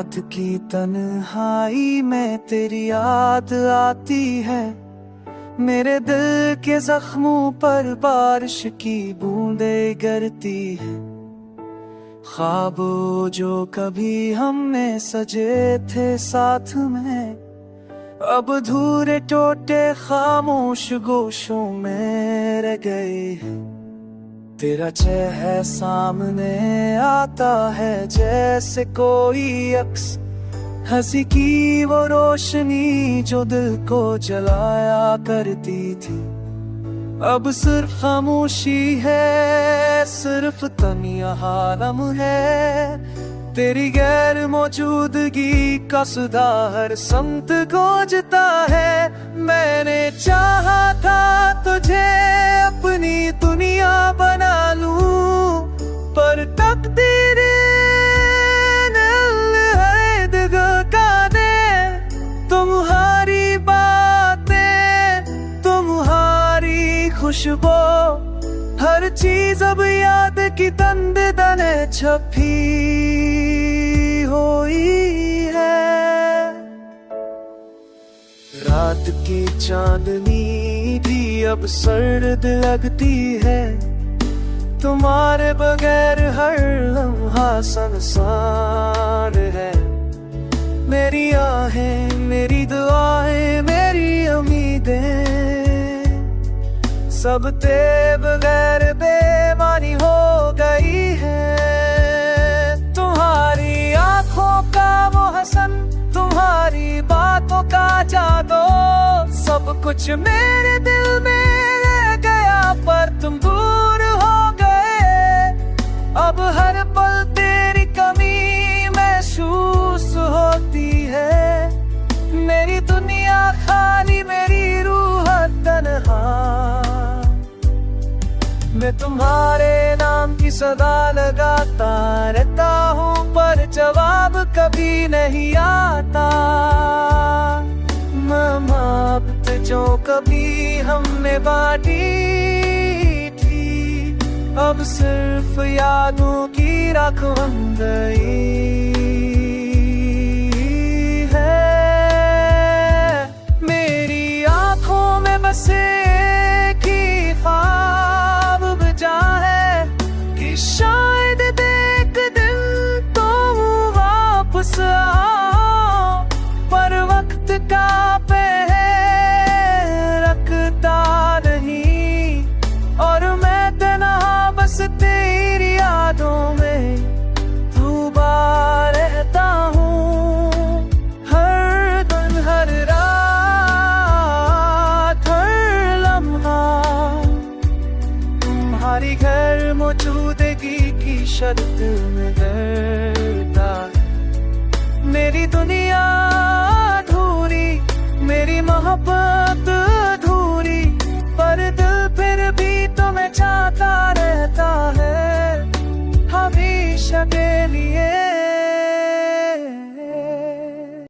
रात की तन्हाई में तेरी याद आती है, मेरे दिल के जख्मों पर बारिश की बूंदें गिरती है। ख्वाबों जो कभी हमने सजे थे साथ में, अब अधूरे टूटे खामोश गोशों में रह गए हैं। तेरा चेहरा सामने आता है जैसे कोई अक्स, हंसी की वो रोशनी जो दिल को जलाया करती थी। अब सिर्फ खामोशी है, सिर्फ तन्हा आलम है। तेरी गैर मौजूदगी का सदा हर समत गूंजता है। मैंने चाहा था तुझे अपनी दुनिया बना लूं, पर तकदीर तुम्हारी बातें, तुम्हारी खुशबू, हर चीज अब याद की दंद दने छपी हुई है। रात की चांदनी भी अब सर्द लगती है, तुम्हारे बगैर हर लम्हा सुनसान है। मेरी आहें, मेरी दुआएं, मेरी उम्मीदें, सब तेरे बगैर बेमानी हो गई है। तुम्हारी आंखों का वो हसन, तुम्हारी बातों का जादू, सब कुछ मेरे दिल में रह गया, पर तुम दूर हो गए। अब हर पल तेरी कमी महसूस होती है। मेरी दुनिया खाली, मेरी रूह तन्हा। मैं तुम्हारे नाम की सदा लगाता रहता हूँ, पर जवाब कभी नहीं आता। मोहब्बत जो कभी हमने बांटी थी, अब सिर्फ यादों की राख बन गई है। मेरी आंखों में बसे की ख्वाब बजा है, कि शायद देख दिन तो वापस आओ, पर वक्त का पहर रखता नहीं। और मैं तन्हा बस तेरी यादों में डूबा रहता हूँ। हर दिन, हर रात, हर लम्हा तुम्हारी गैर मौजूदगी की शर्त में डरता है। मेरी दुनिया अधूरी, मेरी मोहब्बत